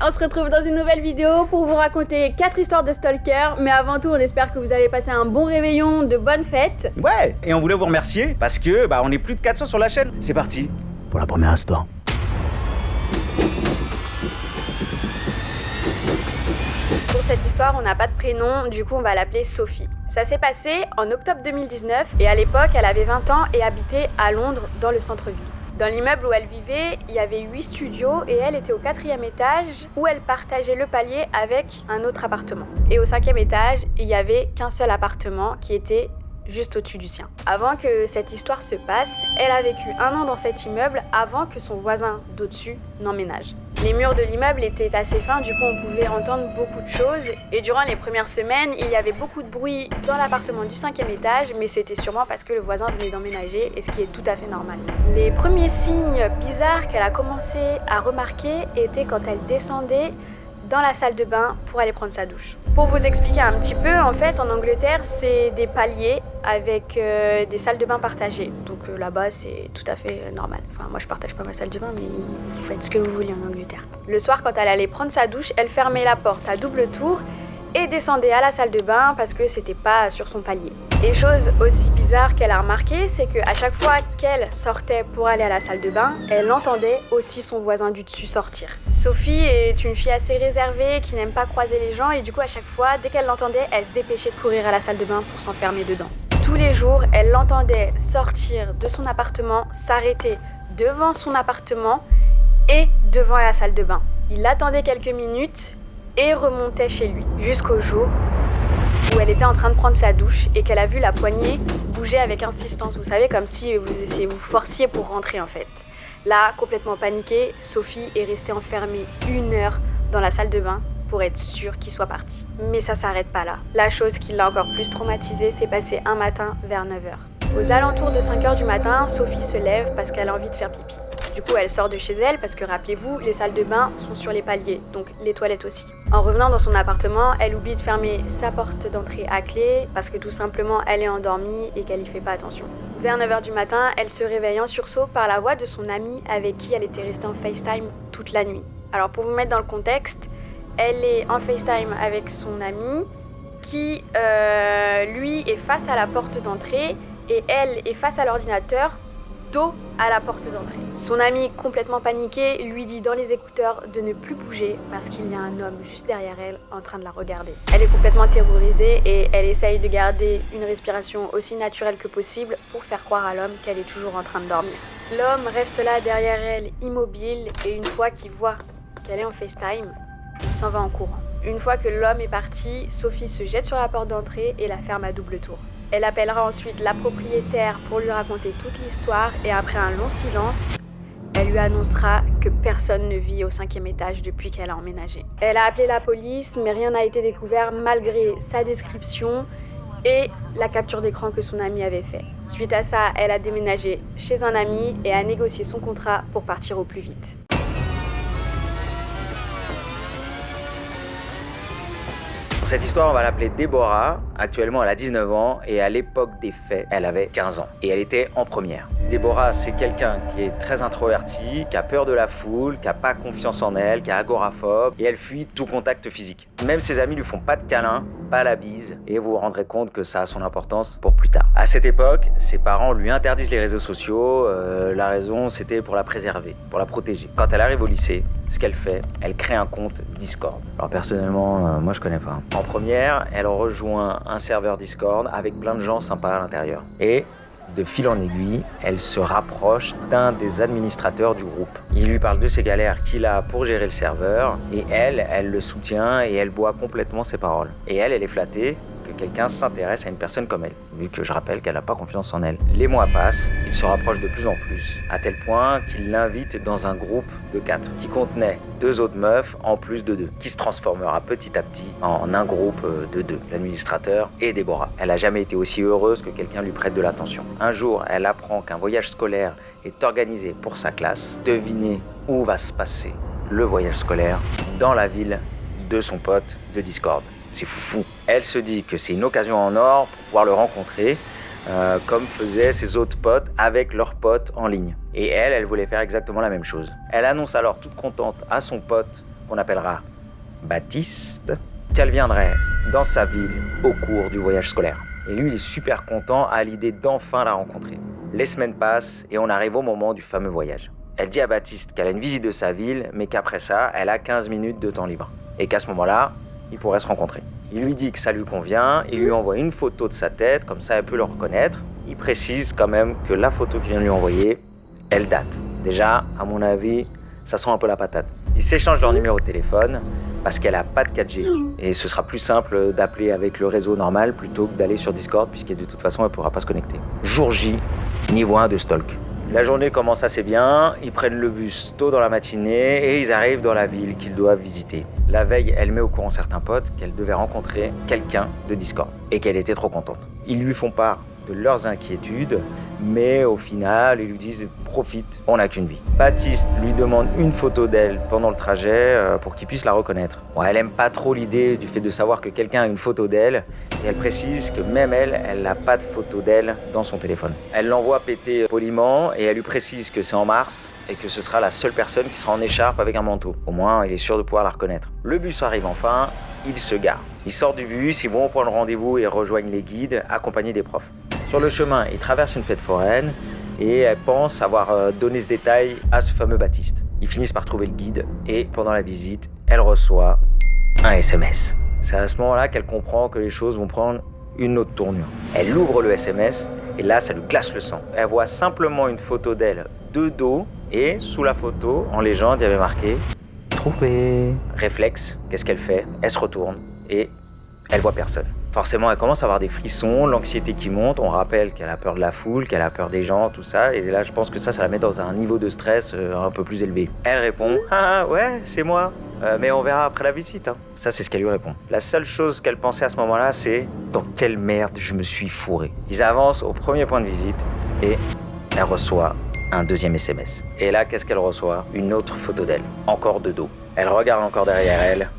on se retrouve dans une nouvelle vidéo pour vous raconter 4 histoires de stalkers. Mais avant tout, on espère que vous avez passé un bon réveillon, de bonnes fêtes. Ouais, et on voulait vous remercier parce que on est plus de 400 sur la chaîne. C'est parti pour la première histoire. Pour cette histoire, on n'a pas de prénom, du coup on va l'appeler Sophie. Ça s'est passé en octobre 2019 et à l'époque, elle avait 20 ans et habitait à Londres, dans le centre-ville. Dans l'immeuble où elle vivait, il y avait 8 studios et elle était au 4e étage où elle partageait le palier avec un autre appartement. Et au 5e étage, il n'y avait qu'un seul appartement qui était juste au-dessus du sien. Avant que cette histoire se passe, elle a vécu 1 an dans cet immeuble avant que son voisin d'au-dessus n'emménage. Les murs de l'immeuble étaient assez fins, du coup on pouvait entendre beaucoup de choses. Et durant les premières semaines, il y avait beaucoup de bruit dans l'appartement du 5e étage, mais c'était sûrement parce que le voisin venait d'emménager, et ce qui est tout à fait normal. Les premiers signes bizarres qu'elle a commencé à remarquer étaient quand elle descendait dans la salle de bain pour aller prendre sa douche. Pour vous expliquer un petit peu, en fait, en Angleterre, c'est des paliers avec des salles de bain partagées. Donc là-bas, c'est tout à fait normal. Enfin, moi, je partage pas ma salle de bain, mais vous faites ce que vous voulez en Angleterre. Le soir, quand elle allait prendre sa douche, elle fermait la porte à double tour et descendait à la salle de bain parce que c'était pas sur son palier. Et chose aussi bizarre qu'elle a remarqué, c'est qu'à chaque fois qu'elle sortait pour aller à la salle de bain, elle entendait aussi son voisin du dessus sortir. Sophie est une fille assez réservée qui n'aime pas croiser les gens et du coup à chaque fois, dès qu'elle l'entendait, elle se dépêchait de courir à la salle de bain pour s'enfermer dedans. Tous les jours, elle l'entendait sortir de son appartement, s'arrêter devant son appartement et devant la salle de bain. Il l'attendait quelques minutes et remontait chez lui, jusqu'au jour où elle était en train de prendre sa douche et qu'elle a vu la poignée bouger avec insistance. Vous savez, comme si vous forciez pour rentrer en fait. Là, complètement paniquée, Sophie est restée enfermée 1 heure dans la salle de bain pour être sûre qu'il soit parti. Mais ça s'arrête pas là. La chose qui l'a encore plus traumatisée s'est passée un matin vers 9h. Aux alentours de 5h du matin, Sophie se lève parce qu'elle a envie de faire pipi. Du coup, elle sort de chez elle parce que, rappelez-vous, les salles de bain sont sur les paliers, donc les toilettes aussi. En revenant dans son appartement, elle oublie de fermer sa porte d'entrée à clé parce que tout simplement, elle est endormie et qu'elle y fait pas attention. Vers 9h du matin, elle se réveille en sursaut par la voix de son amie avec qui elle était restée en FaceTime toute la nuit. Alors pour vous mettre dans le contexte, elle est en FaceTime avec son ami qui, lui, est face à la porte d'entrée et elle est face à l'ordinateur, dos à la porte d'entrée. Son ami, complètement paniqué, lui dit dans les écouteurs de ne plus bouger parce qu'il y a un homme juste derrière elle en train de la regarder. Elle est complètement terrorisée et elle essaye de garder une respiration aussi naturelle que possible pour faire croire à l'homme qu'elle est toujours en train de dormir. L'homme reste là derrière elle, immobile, et une fois qu'il voit qu'elle est en FaceTime, il s'en va en courant. Une fois que l'homme est parti, Sophie se jette sur la porte d'entrée et la ferme à double tour. Elle appellera ensuite la propriétaire pour lui raconter toute l'histoire et après un long silence, elle lui annoncera que personne ne vit au 5e étage depuis qu'elle a emménagé. Elle a appelé la police, mais rien n'a été découvert malgré sa description et la capture d'écran que son ami avait fait. Suite à ça, elle a déménagé chez un ami et a négocié son contrat pour partir au plus vite. Cette histoire, on va l'appeler Déborah. Actuellement, elle a 19 ans et à l'époque des faits, elle avait 15 ans. Et elle était en première. Déborah, c'est quelqu'un qui est très introverti, qui a peur de la foule, qui n'a pas confiance en elle, qui est agoraphobe et elle fuit tout contact physique. Même ses amis lui font pas de câlin, pas la bise et vous vous rendrez compte que ça a son importance pour plus tard. À cette époque, ses parents lui interdisent les réseaux sociaux. La raison, c'était pour la préserver, pour la protéger. Quand elle arrive au lycée, ce qu'elle fait, elle crée un compte Discord. Alors personnellement, moi je connais pas. En première, elle rejoint un serveur Discord avec plein de gens sympas à l'intérieur. Et de fil en aiguille, elle se rapproche d'un des administrateurs du groupe. Il lui parle de ses galères qu'il a pour gérer le serveur et elle le soutient et elle boit complètement ses paroles. Et elle est flattée que quelqu'un s'intéresse à une personne comme elle, vu que je rappelle qu'elle n'a pas confiance en elle. Les mois passent, ils se rapprochent de plus en plus, à tel point qu'il l'invite dans un groupe de 4, qui contenait 2 autres meufs en plus de 2, qui se transformera petit à petit en un groupe de 2, l'administrateur et Déborah. Elle n'a jamais été aussi heureuse que quelqu'un lui prête de l'attention. Un jour, elle apprend qu'un voyage scolaire est organisé pour sa classe. Devinez où va se passer le voyage scolaire? Dans la ville de son pote de Discord. C'est fou. Elle se dit que c'est une occasion en or pour pouvoir le rencontrer, comme faisaient ses autres potes avec leurs potes en ligne. Et elle voulait faire exactement la même chose. Elle annonce alors toute contente à son pote qu'on appellera Baptiste, qu'elle viendrait dans sa ville au cours du voyage scolaire. Et lui, il est super content à l'idée d'enfin la rencontrer. Les semaines passent et on arrive au moment du fameux voyage. Elle dit à Baptiste qu'elle a une visite de sa ville, mais qu'après ça, elle a 15 minutes de temps libre. Et qu'à ce moment-là, ils pourraient se rencontrer. Il lui dit que ça lui convient, il lui envoie une photo de sa tête, comme ça elle peut le reconnaître. Il précise quand même que la photo qu'il vient de lui envoyer, elle date. Déjà, à mon avis, ça sent un peu la patate. Ils s'échangent leur numéro de téléphone parce qu'elle n'a pas de 4G. Et ce sera plus simple d'appeler avec le réseau normal plutôt que d'aller sur Discord, puisque de toute façon, elle ne pourra pas se connecter. Jour J, niveau 1 de stalk. La journée commence assez bien, ils prennent le bus tôt dans la matinée et ils arrivent dans la ville qu'ils doivent visiter. La veille, elle met au courant certains potes qu'elle devait rencontrer quelqu'un de Discord et qu'elle était trop contente. Ils lui font part de leurs inquiétudes, mais au final, ils lui disent « profite, on n'a qu'une vie ». Baptiste lui demande une photo d'elle pendant le trajet pour qu'il puisse la reconnaître. Bon, elle aime pas trop l'idée du fait de savoir que quelqu'un a une photo d'elle, et elle précise que même elle n'a pas de photo d'elle dans son téléphone. Elle l'envoie péter poliment, et elle lui précise que c'est en mars, et que ce sera la seule personne qui sera en écharpe avec un manteau. Au moins, il est sûr de pouvoir la reconnaître. Le bus arrive enfin, ils se garent. Ils sortent du bus, ils vont prendre rendez-vous et rejoignent les guides, accompagnés des profs. Sur le chemin, ils traversent une fête foraine et elle pense avoir donné ce détail à ce fameux Baptiste. Ils finissent par trouver le guide et pendant la visite, elle reçoit un SMS. C'est à ce moment-là qu'elle comprend que les choses vont prendre une autre tournure. Elle ouvre le SMS et là, ça lui glace le sang. Elle voit simplement une photo d'elle de dos et sous la photo, en légende, il y avait marqué « Trouvé ». Réflexe, qu'est-ce qu'elle fait? Elle se retourne et elle voit personne. Forcément, elle commence à avoir des frissons, l'anxiété qui monte. On rappelle qu'elle a peur de la foule, qu'elle a peur des gens, tout ça. Et là, je pense que ça la met dans un niveau de stress un peu plus élevé. Elle répond « Ah ouais, c'est moi. Mais on verra après la visite. Hein. » Ça, c'est ce qu'elle lui répond. La seule chose qu'elle pensait à ce moment-là, c'est « Dans quelle merde je me suis fourré ?» Ils avancent au premier point de visite et elle reçoit un deuxième SMS. Et là, qu'est-ce qu'elle reçoit? Une autre photo d'elle, encore de dos. Elle regarde encore derrière elle.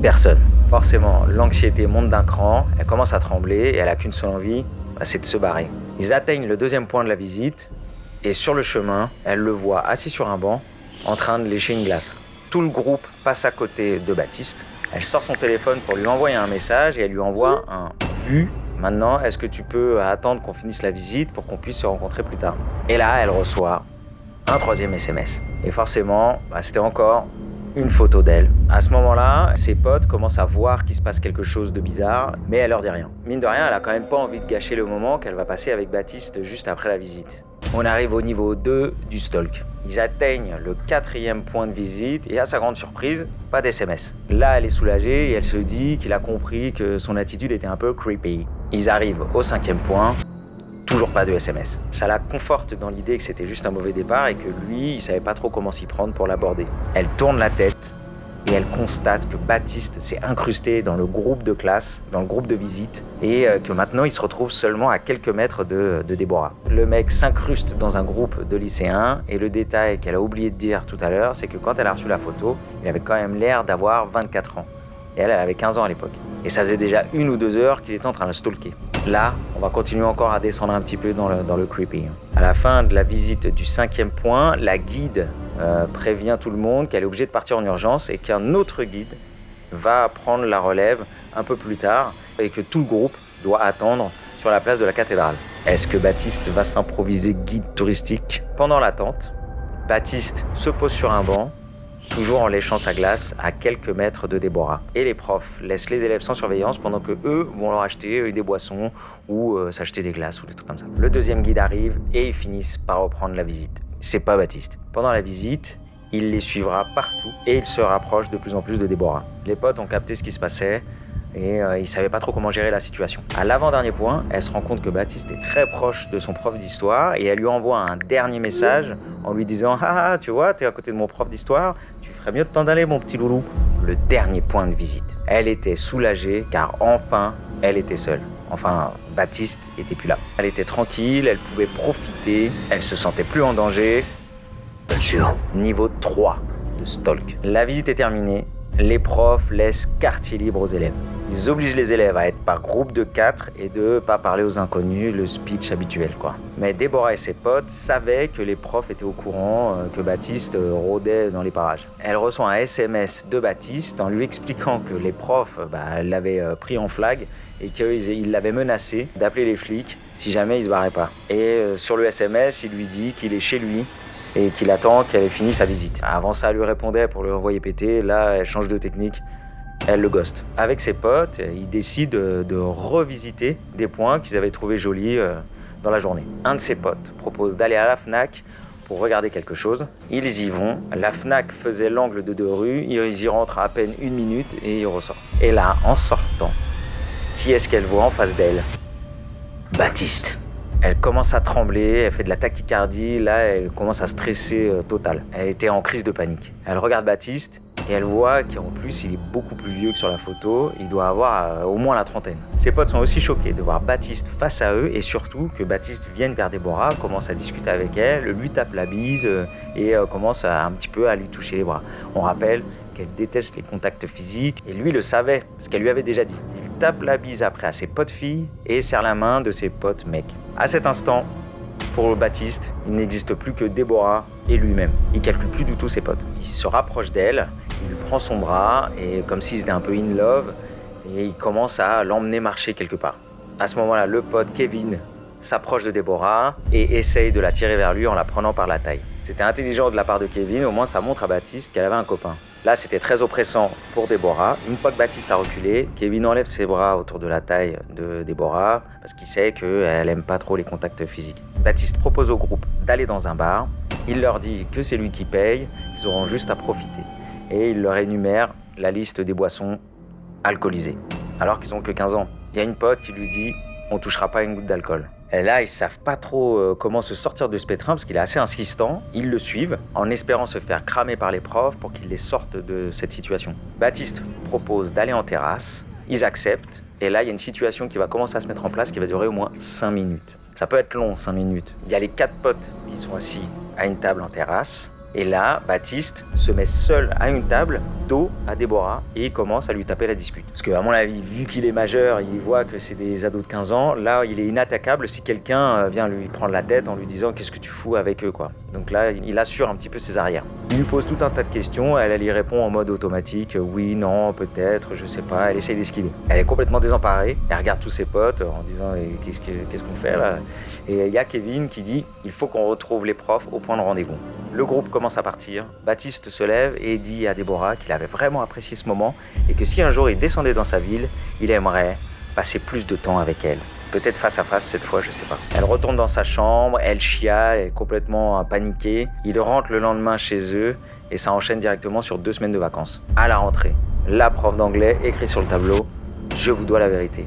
Personne. Forcément, l'anxiété monte d'un cran, elle commence à trembler et elle n'a qu'une seule envie, c'est de se barrer. Ils atteignent le deuxième point de la visite et sur le chemin, elle le voit assis sur un banc en train de lécher une glace. Tout le groupe passe à côté de Baptiste. Elle sort son téléphone pour lui envoyer un message et elle lui envoie un « vu ». Maintenant, est-ce que tu peux attendre qu'on finisse la visite pour qu'on puisse se rencontrer plus tard? Et là, elle reçoit un troisième SMS. Et forcément, c'était encore une photo d'elle. À ce moment-là, ses potes commencent à voir qu'il se passe quelque chose de bizarre, mais elle leur dit rien. Mine de rien, elle a quand même pas envie de gâcher le moment qu'elle va passer avec Baptiste juste après la visite. On arrive au niveau 2 du stalk. Ils atteignent le 4e point de visite et à sa grande surprise, pas d'SMS. Là, elle est soulagée et elle se dit qu'il a compris que son attitude était un peu creepy. Ils arrivent au 5e point. Toujours pas de SMS. Ça la conforte dans l'idée que c'était juste un mauvais départ et que lui, il savait pas trop comment s'y prendre pour l'aborder. Elle tourne la tête et elle constate que Baptiste s'est incrusté dans le groupe de classe, dans le groupe de visite, et que maintenant il se retrouve seulement à quelques mètres de Déborah. Le mec s'incruste dans un groupe de lycéens et le détail qu'elle a oublié de dire tout à l'heure, c'est que quand elle a reçu la photo, il avait quand même l'air d'avoir 24 ans. Et elle avait 15 ans à l'époque. Et ça faisait déjà 1 ou 2 heures qu'il était en train de le stalker. Là, on va continuer encore à descendre un petit peu dans le creepy. À la fin de la visite du 5e point, la guide prévient tout le monde qu'elle est obligée de partir en urgence et qu'un autre guide va prendre la relève un peu plus tard et que tout le groupe doit attendre sur la place de la cathédrale. Est-ce que Baptiste va s'improviser guide touristique? Pendant l'attente, Baptiste se pose sur un banc, toujours en léchant sa glace à quelques mètres de Déborah. Et les profs laissent les élèves sans surveillance pendant que eux vont leur acheter des boissons ou s'acheter des glaces ou des trucs comme ça. Le deuxième guide arrive et ils finissent par reprendre la visite. C'est pas Baptiste. Pendant la visite, il les suivra partout et il se rapproche de plus en plus de Déborah. Les potes ont capté ce qui se passait et ils savaient pas trop comment gérer la situation. À l'avant-dernier point, elle se rend compte que Baptiste est très proche de son prof d'histoire et elle lui envoie un dernier message en lui disant « Ah, tu vois, t'es à côté de mon prof d'histoire, tu ferais mieux de t'en aller, mon petit loulou. » Le dernier point de visite. Elle était soulagée car enfin, elle était seule. Enfin, Baptiste était plus là. Elle était tranquille, elle pouvait profiter, elle se sentait plus en danger. Bien sûr. Niveau 3 de stalk. La visite est terminée, les profs laissent quartier libre aux élèves. Ils obligent les élèves à être par groupe de 4 et de pas parler aux inconnus, le speech habituel, quoi. Mais Déborah et ses potes savaient que les profs étaient au courant que Baptiste rôdait dans les parages. Elle reçoit un SMS de Baptiste en lui expliquant que les profs l'avaient pris en flag et qu'il l'avait menacé d'appeler les flics si jamais il se barrait pas. Et sur le SMS, il lui dit qu'il est chez lui et qu'il attend qu'elle ait fini sa visite. Avant ça, elle lui répondait pour le renvoyer péter. Là, elle change de technique. Elle le ghost. Avec ses potes, ils décident de revisiter des points qu'ils avaient trouvés jolis dans la journée. Un de ses potes propose d'aller à la Fnac pour regarder quelque chose. Ils y vont. La Fnac faisait l'angle de 2 rues. Ils y rentrent à peine 1 minute et ils ressortent. Et là, en sortant, qui est-ce qu'elle voit en face d'elle ? Baptiste. Elle commence à trembler, elle fait de la tachycardie. Là, elle commence à stresser total. Elle était en crise de panique. Elle regarde Baptiste. Et elle voit qu'en plus, il est beaucoup plus vieux que sur la photo. Il doit avoir au moins la trentaine. Ses potes sont aussi choqués de voir Baptiste face à eux et surtout que Baptiste vienne vers Déborah, commence à discuter avec elle, lui tape la bise et commence un petit peu à lui toucher les bras. On rappelle qu'elle déteste les contacts physiques et lui le savait parce qu'elle lui avait déjà dit. Il tape la bise après à ses potes filles et serre la main de ses potes mecs. À cet instant, pour Baptiste, il n'existe plus que Déborah et lui-même. Il calcule plus du tout ses potes. Il se rapproche d'elle, il lui prend son bras et comme s'ils étaient un peu in love et il commence à l'emmener marcher quelque part. À ce moment-là, le pote Kevin s'approche de Déborah et essaye de la tirer vers lui en la prenant par la taille. C'était intelligent de la part de Kevin, au moins ça montre à Baptiste qu'elle avait un copain. Là, c'était très oppressant pour Déborah. Une fois que Baptiste a reculé, Kevin enlève ses bras autour de la taille de Déborah parce qu'il sait qu'elle aime pas trop les contacts physiques. Baptiste propose au groupe d'aller dans un bar. Il leur dit que c'est lui qui paye, qu'ils auront juste à profiter. Et il leur énumère la liste des boissons alcoolisées, alors qu'ils ont que 15 ans. Il y a une pote qui lui dit « on touchera pas une goutte d'alcool ». Et là, ils savent pas trop comment se sortir de ce pétrin parce qu'il est assez insistant. Ils le suivent en espérant se faire cramer par les profs pour qu'ils les sortent de cette situation. Baptiste propose d'aller en terrasse. Ils acceptent. Et là, il y a une situation qui va commencer à se mettre en place qui va durer au moins 5 minutes. Ça peut être long, 5 minutes. Il y a les 4 potes qui sont assis à une table en terrasse. Et là, Baptiste se met seul à une table, dos à Déborah, et il commence à lui taper la discute. Parce qu'à mon avis, vu qu'il est majeur, il voit que c'est des ados de 15 ans, là, il est inattaquable si quelqu'un vient lui prendre la tête en lui disant « qu'est-ce que tu fous avec eux ?» quoi. Donc là, il assure un petit peu ses arrières. Il lui pose tout un tas de questions, elle y répond en mode automatique « oui, non, peut-être, je sais pas », elle essaye d'esquiver. Elle est complètement désemparée, elle regarde tous ses potes en disant « qu'est-ce qu'on fait là ?» Et il y a Kevin qui dit « il faut qu'on retrouve les profs au point de rendez-vous ». Le groupe commence à partir, Baptiste se lève et dit à Déborah qu'il avait vraiment apprécié ce moment et que si un jour il descendait dans sa ville, il aimerait passer plus de temps avec elle. Peut-être face à face cette fois, je sais pas. Elle retourne dans sa chambre, elle chiale, elle est complètement paniquée. Il rentre le lendemain chez eux et ça enchaîne directement sur 2 semaines de vacances. À la rentrée, la prof d'anglais écrit sur le tableau « Je vous dois la vérité ».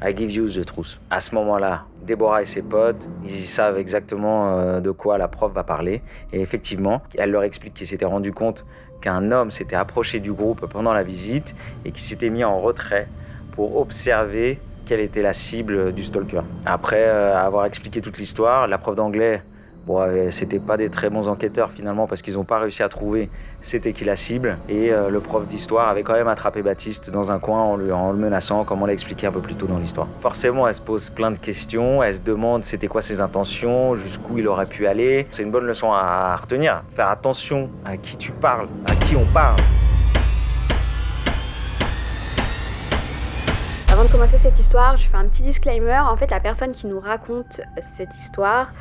I give you the truth. À ce moment-là, Déborah et ses potes, ils savent exactement de quoi la prof va parler. Et effectivement, elle leur explique qu'ils s'étaient rendu compte qu'un homme s'était approché du groupe pendant la visite et qu'il s'était mis en retrait pour observer quelle était la cible du stalker. Après avoir expliqué toute l'histoire, la prof d'anglais, c'était pas des très bons enquêteurs finalement parce qu'ils n'ont pas réussi à trouver c'était qui la cible. Et le prof d'histoire avait quand même attrapé Baptiste dans un coin en le menaçant, comme on l'a expliqué un peu plus tôt dans l'histoire. Forcément, elle se pose plein de questions, elle se demande c'était quoi ses intentions, jusqu'où il aurait pu aller. C'est une bonne leçon à retenir. Faire attention à qui tu parles, à qui on parle. Avant de commencer cette histoire, je fais un petit disclaimer. En fait, la personne qui nous raconte cette histoire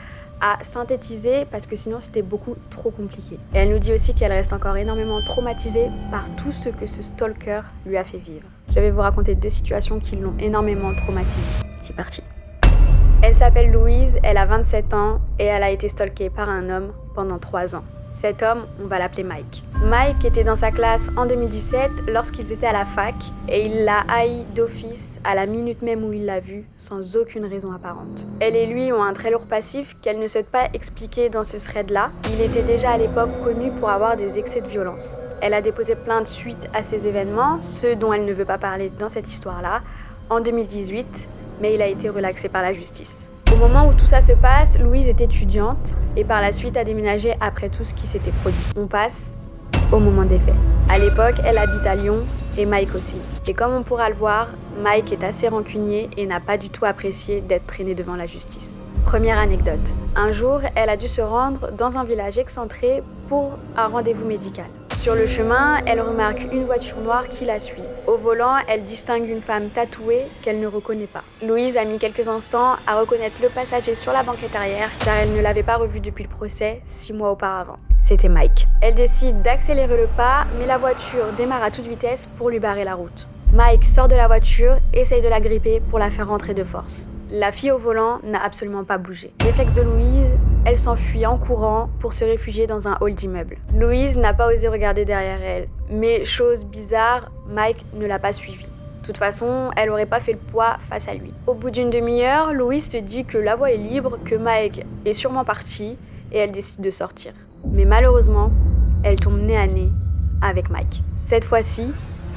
a synthétisé parce que sinon c'était beaucoup trop compliqué. Et elle nous dit aussi qu'elle reste encore énormément traumatisée par tout ce que ce stalker lui a fait vivre. Je vais vous raconter 2 situations qui l'ont énormément traumatisée. C'est parti. Elle s'appelle Louise, elle a 27 ans et elle a été stalkée par un homme pendant 3 ans. Cet homme, on va l'appeler Mike. Mike était dans sa classe en 2017 lorsqu'ils étaient à la fac et il l'a haï d'office à la minute même où il l'a vue, sans aucune raison apparente. Elle et lui ont un très lourd passif qu'elle ne souhaite pas expliquer dans ce thread-là. Il était déjà à l'époque connu pour avoir des excès de violence. Elle a déposé plainte suite à ces événements, ceux dont elle ne veut pas parler dans cette histoire-là, en 2018, mais il a été relaxé par la justice. Au moment où tout ça se passe, Louise est étudiante et par la suite a déménagé après tout ce qui s'était produit. On passe au moment des faits. À l'époque, elle habite à Lyon et Mike aussi. Et comme on pourra le voir, Mike est assez rancunier et n'a pas du tout apprécié d'être traîné devant la justice. Première anecdote. Un jour, elle a dû se rendre dans un village excentré pour un rendez-vous médical. Sur le chemin, elle remarque une voiture noire qui la suit. Au volant, elle distingue une femme tatouée qu'elle ne reconnaît pas. Louise a mis quelques instants à reconnaître le passager sur la banquette arrière car elle ne l'avait pas revu depuis le procès 6 mois auparavant. C'était Mike. Elle décide d'accélérer le pas, mais la voiture démarre à toute vitesse pour lui barrer la route. Mike sort de la voiture, essaye de la gripper pour la faire rentrer de force. La fille au volant n'a absolument pas bougé. Réflexe de Louise, elle s'enfuit en courant pour se réfugier dans un hall d'immeuble. Louise n'a pas osé regarder derrière elle, mais chose bizarre, Mike ne l'a pas suivie. De toute façon, elle n'aurait pas fait le poids face à lui. Au bout d'une demi-heure, Louise se dit que la voie est libre, que Mike est sûrement parti, et elle décide de sortir. Mais malheureusement, elle tombe nez à nez avec Mike. Cette fois-ci,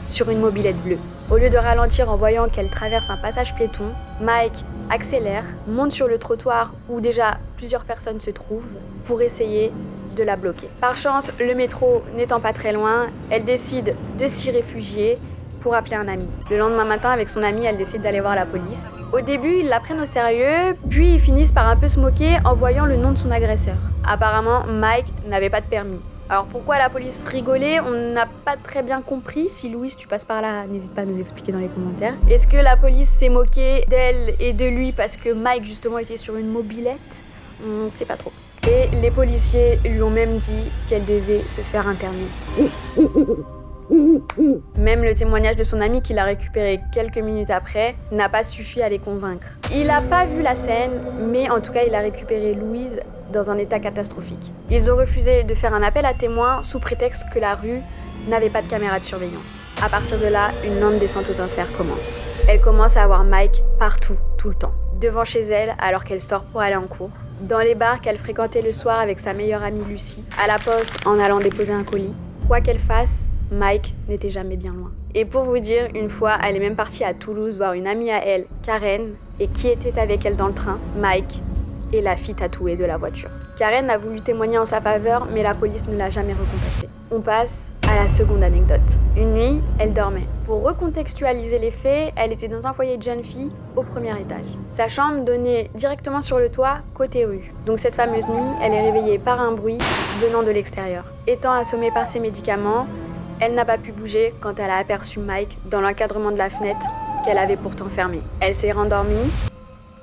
sur une mobilette bleue. Au lieu de ralentir en voyant qu'elle traverse un passage piéton, Mike accélère, monte sur le trottoir où déjà plusieurs personnes se trouvent pour essayer de la bloquer. Par chance, le métro n'étant pas très loin, elle décide de s'y réfugier pour appeler un ami. Le lendemain matin, avec son ami, elle décide d'aller voir la police. Au début, ils la prennent au sérieux, puis ils finissent par un peu se moquer en voyant le nom de son agresseur. Apparemment, Mike n'avait pas de permis. Alors pourquoi la police rigolait, on n'a pas très bien compris. Si Louise, tu passes par là, n'hésite pas à nous expliquer dans les commentaires. Est-ce que la police s'est moquée d'elle et de lui parce que Mike justement était sur une mobilette? On ne sait pas trop. Et les policiers lui ont même dit qu'elle devait se faire interner. Même le témoignage de son ami qui l'a récupéré quelques minutes après n'a pas suffi à les convaincre. Il n'a pas vu la scène, mais en tout cas il a récupéré Louise dans un état catastrophique. Ils ont refusé de faire un appel à témoins sous prétexte que la rue n'avait pas de caméra de surveillance. À partir de là, une lente descente aux enfers commence. Elle commence à avoir Mike partout, tout le temps. Devant chez elle, alors qu'elle sort pour aller en cours. Dans les bars qu'elle fréquentait le soir avec sa meilleure amie Lucie. À la poste, en allant déposer un colis. Quoi qu'elle fasse, Mike n'était jamais bien loin. Et pour vous dire, une fois, elle est même partie à Toulouse voir une amie à elle, Karen, et qui était avec elle dans le train, Mike, et la fille tatouée de la voiture. Karen a voulu témoigner en sa faveur, mais la police ne l'a jamais recontactée. On passe à la seconde anecdote. Une nuit, elle dormait. Pour recontextualiser les faits, elle était dans un foyer de jeunes filles au premier étage. Sa chambre donnait directement sur le toit, côté rue. Donc cette fameuse nuit, elle est réveillée par un bruit venant de l'extérieur. Étant assommée par ses médicaments, elle n'a pas pu bouger quand elle a aperçu Mike dans l'encadrement de la fenêtre qu'elle avait pourtant fermée. Elle s'est rendormie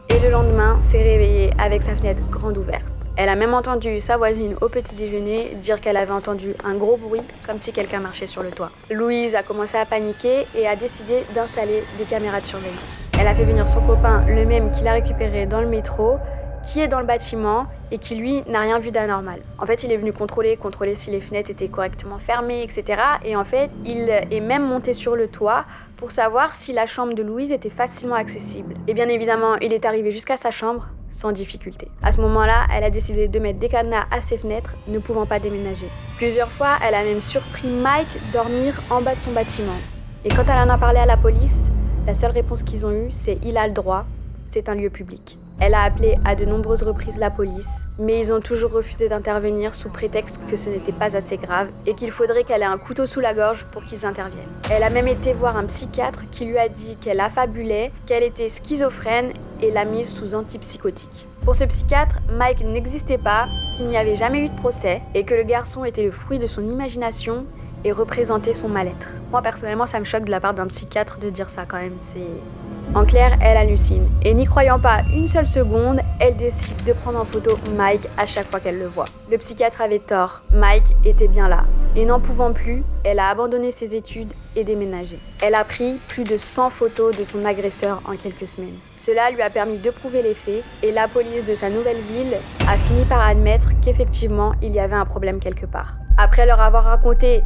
et le lendemain s'est réveillée avec sa fenêtre grande ouverte. Elle a même entendu sa voisine au petit déjeuner dire qu'elle avait entendu un gros bruit comme si quelqu'un marchait sur le toit. Louise a commencé à paniquer et a décidé d'installer des caméras de surveillance. Elle a fait venir son copain, le même qui l'a récupéré dans le métro, qui est dans le bâtiment et qui lui n'a rien vu d'anormal. En fait, il est venu contrôler si les fenêtres étaient correctement fermées, etc. Et en fait, il est même monté sur le toit pour savoir si la chambre de Louise était facilement accessible. Et bien évidemment, il est arrivé jusqu'à sa chambre sans difficulté. À ce moment-là, elle a décidé de mettre des cadenas à ses fenêtres, ne pouvant pas déménager. Plusieurs fois, elle a même surpris Mike dormir en bas de son bâtiment. Et quand elle en a parlé à la police, la seule réponse qu'ils ont eue, c'est « il a le droit, c'est un lieu public ». Elle a appelé à de nombreuses reprises la police, mais ils ont toujours refusé d'intervenir sous prétexte que ce n'était pas assez grave et qu'il faudrait qu'elle ait un couteau sous la gorge pour qu'ils interviennent. Elle a même été voir un psychiatre qui lui a dit qu'elle affabulait, qu'elle était schizophrène et l'a mise sous antipsychotique. Pour ce psychiatre, Mike n'existait pas, qu'il n'y avait jamais eu de procès et que le garçon était le fruit de son imagination et représentait son mal-être. Moi personnellement, ça me choque de la part d'un psychiatre de dire ça quand même, En clair, elle hallucine. Et n'y croyant pas une seule seconde, elle décide de prendre en photo Mike à chaque fois qu'elle le voit. Le psychiatre avait tort, Mike était bien là. Et n'en pouvant plus, elle a abandonné ses études et déménagé. Elle a pris plus de 100 photos de son agresseur en quelques semaines. Cela lui a permis de prouver les faits et la police de sa nouvelle ville a fini par admettre qu'effectivement, il y avait un problème quelque part. Après leur avoir raconté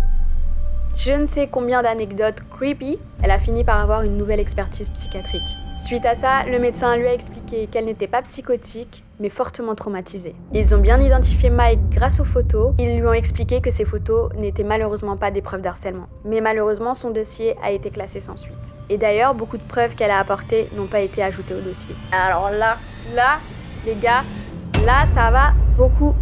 je ne sais combien d'anecdotes creepy, elle a fini par avoir une nouvelle expertise psychiatrique. Suite à ça, le médecin lui a expliqué qu'elle n'était pas psychotique, mais fortement traumatisée. Ils ont bien identifié Mike grâce aux photos. Ils lui ont expliqué que ces photos n'étaient malheureusement pas des preuves d'harcèlement. Mais malheureusement, son dossier a été classé sans suite. Et d'ailleurs, beaucoup de preuves qu'elle a apportées n'ont pas été ajoutées au dossier. Alors là, les gars, Là, ça va beaucoup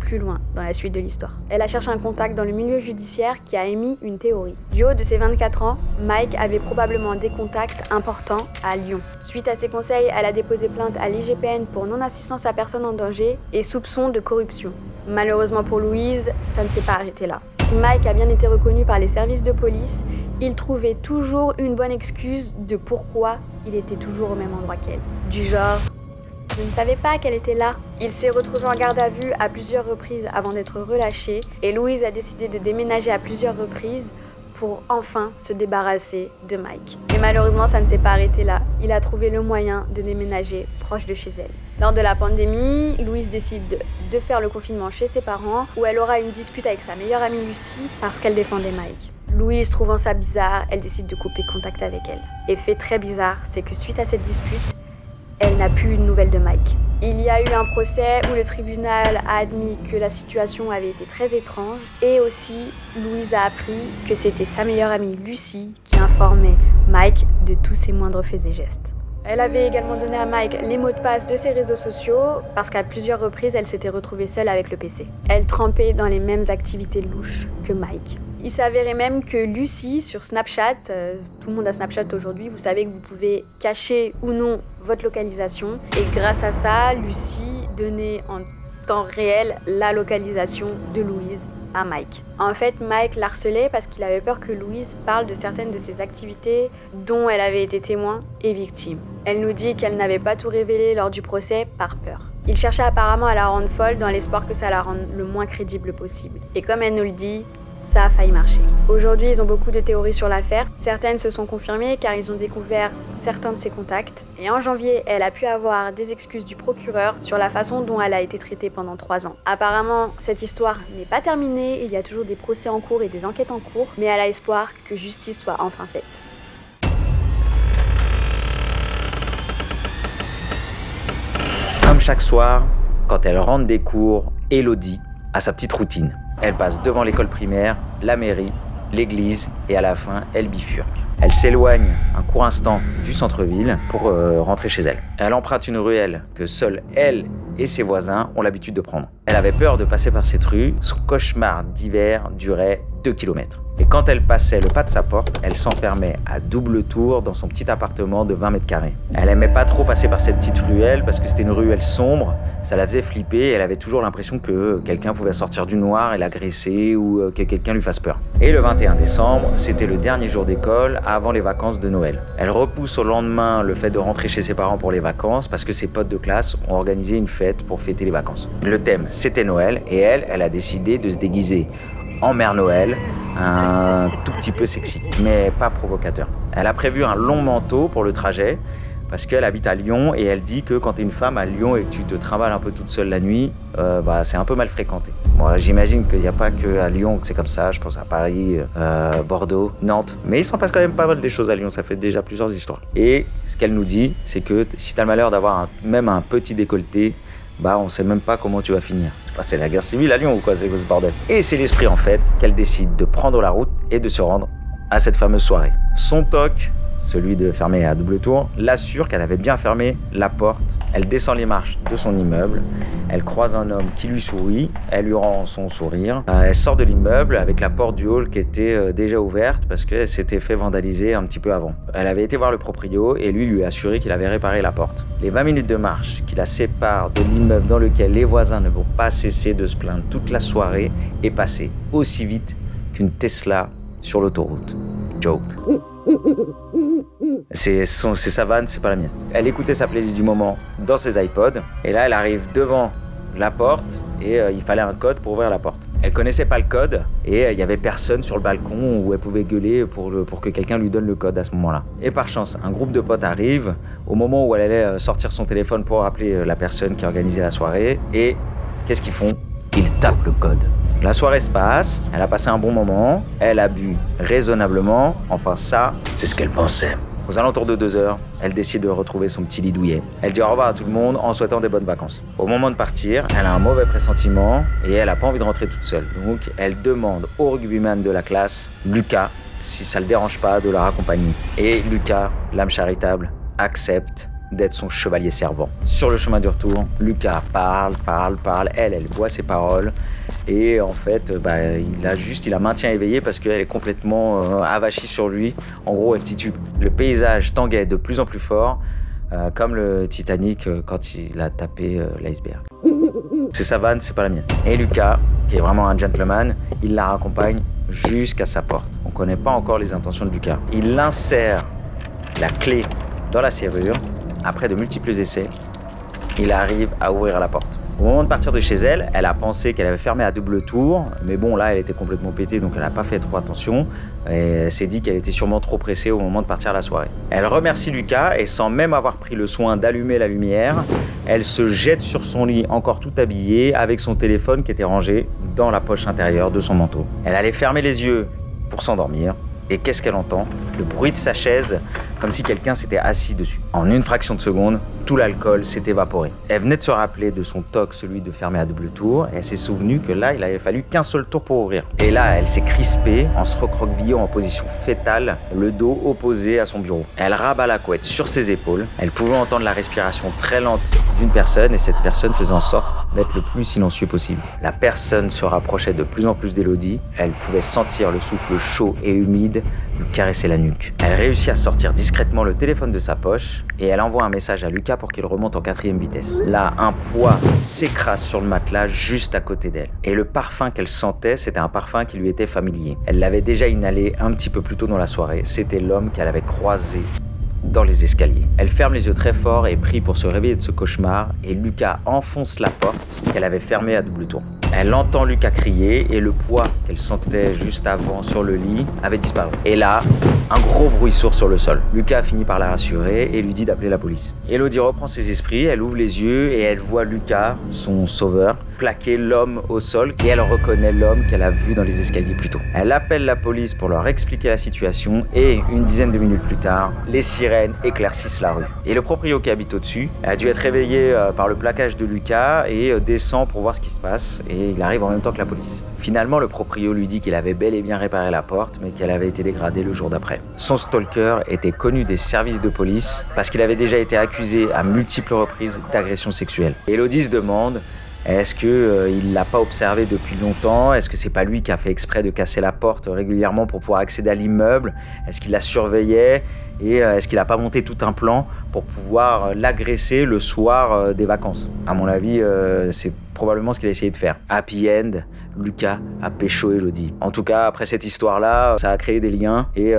plus loin dans la suite de l'histoire. Elle a cherché un contact dans le milieu judiciaire qui a émis une théorie. Du haut de ses 24 ans, Mike avait probablement des contacts importants à Lyon. Suite à ses conseils, elle a déposé plainte à l'IGPN pour non-assistance à personne en danger et soupçon de corruption. Malheureusement pour Louise, ça ne s'est pas arrêté là. Si Mike a bien été reconnu par les services de police, il trouvait toujours une bonne excuse de pourquoi il était toujours au même endroit qu'elle. Du genre, je ne savais pas qu'elle était là. Il s'est retrouvé en garde à vue à plusieurs reprises avant d'être relâché et Louise a décidé de déménager à plusieurs reprises pour enfin se débarrasser de Mike. Et malheureusement, ça ne s'est pas arrêté là. Il a trouvé le moyen de déménager proche de chez elle. Lors de la pandémie, Louise décide de faire le confinement chez ses parents où elle aura une dispute avec sa meilleure amie Lucie parce qu'elle défendait Mike. Louise, trouvant ça bizarre, elle décide de couper contact avec elle. Et fait très bizarre, c'est que suite à cette dispute, elle n'a plus une nouvelle de Mike. Il y a eu un procès où le tribunal a admis que la situation avait été très étrange et aussi Louise a appris que c'était sa meilleure amie Lucie qui informait Mike de tous ses moindres faits et gestes. Elle avait également donné à Mike les mots de passe de ses réseaux sociaux parce qu'à plusieurs reprises, elle s'était retrouvée seule avec le PC. Elle trempait dans les mêmes activités louches que Mike. Il s'avérait même que Lucie, sur Snapchat, tout le monde a Snapchat aujourd'hui, vous savez que vous pouvez cacher ou non votre localisation. Et grâce à ça, Lucie donnait en temps réel la localisation de Louise à Mike. En fait, Mike l'harcelait parce qu'il avait peur que Louise parle de certaines de ses activités dont elle avait été témoin et victime. Elle nous dit qu'elle n'avait pas tout révélé lors du procès par peur. Il cherchait apparemment à la rendre folle dans l'espoir que ça la rende le moins crédible possible. Et comme elle nous le dit, ça a failli marcher. Aujourd'hui, ils ont beaucoup de théories sur l'affaire. Certaines se sont confirmées car ils ont découvert certains de ses contacts. Et en janvier, elle a pu avoir des excuses du procureur sur la façon dont elle a été traitée pendant 3 ans. Apparemment, cette histoire n'est pas terminée. Il y a toujours des procès en cours et des enquêtes en cours. Mais elle a espoir que justice soit enfin faite. Comme chaque soir, quand elle rentre des cours, Élodie a sa petite routine. Elle passe devant l'école primaire, la mairie, l'église et à la fin, elle bifurque. Elle s'éloigne un court instant du centre-ville pour rentrer chez elle. Elle emprunte une ruelle que seule elle et ses voisins ont l'habitude de prendre. Elle avait peur de passer par cette rue, son cauchemar d'hiver durait 2 km. Et quand elle passait le pas de sa porte, elle s'enfermait à double tour dans son petit appartement de 20 mètres carrés. Elle aimait pas trop passer par cette petite ruelle parce que c'était une ruelle sombre, ça la faisait flipper et elle avait toujours l'impression que quelqu'un pouvait sortir du noir et l'agresser ou que quelqu'un lui fasse peur. Et le 21 décembre, c'était le dernier jour d'école avant les vacances de Noël. Elle repousse au lendemain le fait de rentrer chez ses parents pour les vacances parce que ses potes de classe ont organisé une fête pour fêter les vacances. Le thème, c'était Noël et elle a décidé de se déguiser en Mère Noël, un tout petit peu sexy, mais pas provocateur. Elle a prévu un long manteau pour le trajet, parce qu'elle habite à Lyon, et elle dit que quand t'es une femme à Lyon et que tu te trimbales un peu toute seule la nuit, c'est un peu mal fréquenté. Moi, j'imagine qu'il n'y a pas que à Lyon que c'est comme ça, je pense à Paris, Bordeaux, Nantes, mais il s'en passe quand même pas mal des choses à Lyon, ça fait déjà plusieurs histoires. Et ce qu'elle nous dit, c'est que si t'as le malheur d'avoir même un petit décolleté, on sait même pas comment tu vas finir. C'est la guerre civile à Lyon ou quoi, c'est ce bordel. Et c'est l'esprit en fait qu'elle décide de prendre la route et de se rendre à cette fameuse soirée. Son toc, celui de fermer à double tour, l'assure qu'elle avait bien fermé la porte. Elle descend les marches de son immeuble, elle croise un homme qui lui sourit, elle lui rend son sourire. Elle sort de l'immeuble avec la porte du hall qui était déjà ouverte parce qu'elle s'était fait vandaliser un petit peu avant. Elle avait été voir le proprio et lui a assuré qu'il avait réparé la porte. Les 20 minutes de marche qui la séparent de l'immeuble dans lequel les voisins ne vont pas cesser de se plaindre toute la soirée est passée aussi vite qu'une Tesla sur l'autoroute. Joke. C'est sa vanne, c'est pas la mienne. Elle écoutait sa playlist du moment dans ses iPods et là elle arrive devant la porte et il fallait un code pour ouvrir la porte. Elle connaissait pas le code et il y avait personne sur le balcon où elle pouvait gueuler pour que quelqu'un lui donne le code à ce moment-là. Et par chance, un groupe de potes arrive au moment où elle allait sortir son téléphone pour appeler la personne qui organisait la soirée et qu'est-ce qu'ils font ? Ils tapent le code. La soirée se passe, elle a passé un bon moment, elle a bu raisonnablement, enfin ça, c'est ce qu'elle pensait. Aux alentours de 2h, elle décide de retrouver son petit lit douillet. Elle dit au revoir à tout le monde en souhaitant des bonnes vacances. Au moment de partir, elle a un mauvais pressentiment et elle n'a pas envie de rentrer toute seule. Donc elle demande au rugbyman de la classe, Lucas, si ça le dérange pas de la raccompagner. Et Lucas, l'âme charitable, accepte d'être son chevalier servant. Sur le chemin du retour, Lucas parle, elle boit ses paroles et en fait, il la maintient éveillée parce qu'elle est complètement avachie sur lui. En gros, elle titube. Le paysage tanguait de plus en plus fort, comme le Titanic quand il a tapé l'iceberg. C'est sa vanne, c'est pas la mienne. Et Lucas, qui est vraiment un gentleman, il la raccompagne jusqu'à sa porte. On connaît pas encore les intentions de Lucas. Il insère la clé dans la serrure. Après de multiples essais, il arrive à ouvrir la porte. Au moment de partir de chez elle, elle a pensé qu'elle avait fermé à double tour, mais bon, là, elle était complètement pétée, donc elle n'a pas fait trop attention. Et elle s'est dit qu'elle était sûrement trop pressée au moment de partir à la soirée. Elle remercie Lucas et sans même avoir pris le soin d'allumer la lumière, elle se jette sur son lit encore tout habillée avec son téléphone qui était rangé dans la poche intérieure de son manteau. Elle allait fermer les yeux pour s'endormir. Et qu'est-ce qu'elle entend? Le bruit de sa chaise, comme si quelqu'un s'était assis dessus. En une fraction de seconde, tout l'alcool s'est évaporé. Elle venait de se rappeler de son toc, celui de fermer à double tour, et elle s'est souvenue que là, il avait fallu qu'un seul tour pour ouvrir. Et là, elle s'est crispée en se recroquevillant en position fétale, le dos opposé à son bureau. Elle rabat la couette sur ses épaules. Elle pouvait entendre la respiration très lente d'une personne, et cette personne faisait en sorte d'être le plus silencieux possible. La personne se rapprochait de plus en plus d'Élodie. Elle pouvait sentir le souffle chaud et humide lui caresser la nuque. Elle réussit à sortir discrètement le téléphone de sa poche et elle envoie un message à Lucas pour qu'il remonte en 4e vitesse. Là, un poids s'écrase sur le matelas juste à côté d'elle. Et le parfum qu'elle sentait, c'était un parfum qui lui était familier. Elle l'avait déjà inhalé un petit peu plus tôt dans la soirée. C'était l'homme qu'elle avait croisé dans les escaliers. Elle ferme les yeux très fort et prie pour se réveiller de ce cauchemar et Lucas enfonce la porte qu'elle avait fermée à double tour. Elle entend Lucas crier et le poids qu'elle sentait juste avant sur le lit avait disparu. Et là, un gros bruit sourd sur le sol. Lucas finit par la rassurer et lui dit d'appeler la police. Élodie reprend ses esprits, elle ouvre les yeux et elle voit Lucas, son sauveur, plaquer l'homme au sol et elle reconnaît l'homme qu'elle a vu dans les escaliers plus tôt. Elle appelle la police pour leur expliquer la situation et une dizaine de minutes plus tard, les sirènes éclaircissent la rue. Et le proprio qui habite au-dessus a dû être réveillé par le plaquage de Lucas et descend pour voir ce qui se passe et il arrive en même temps que la police. Finalement, le proprio lui dit qu'il avait bel et bien réparé la porte mais qu'elle avait été dégradée le jour d'après. Son stalker était connu des services de police parce qu'il avait déjà été accusé à multiples reprises d'agression sexuelle. Élodie se demande: est-ce qu'il l'a pas observé depuis longtemps? Est-ce que c'est pas lui qui a fait exprès de casser la porte régulièrement pour pouvoir accéder à l'immeuble? Est-ce qu'il la surveillait? Et est-ce qu'il a pas monté tout un plan pour pouvoir l'agresser le soir des vacances? À mon avis, c'est probablement ce qu'il a essayé de faire. Happy end, Lucas a pécho Élodie. En tout cas, après cette histoire-là, ça a créé des liens. Et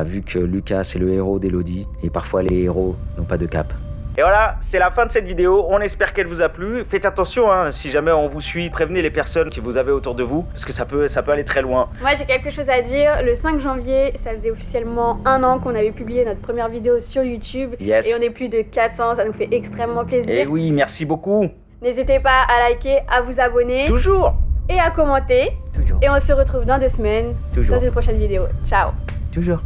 vu que Lucas c'est le héros d'Élodie, et parfois les héros n'ont pas de cap. Et voilà, c'est la fin de cette vidéo. On espère qu'elle vous a plu. Faites attention, si jamais on vous suit, prévenez les personnes que vous avez autour de vous, parce que ça peut aller très loin. Moi, j'ai quelque chose à dire. Le 5 janvier, ça faisait officiellement 1 an qu'on avait publié notre première vidéo sur YouTube. Yes. Et on est plus de 400, ça nous fait extrêmement plaisir. Et oui, merci beaucoup. N'hésitez pas à liker, à vous abonner. Toujours. Et à commenter. Toujours. Et on se retrouve dans 2 semaines. Toujours. Dans une prochaine vidéo. Ciao. Toujours.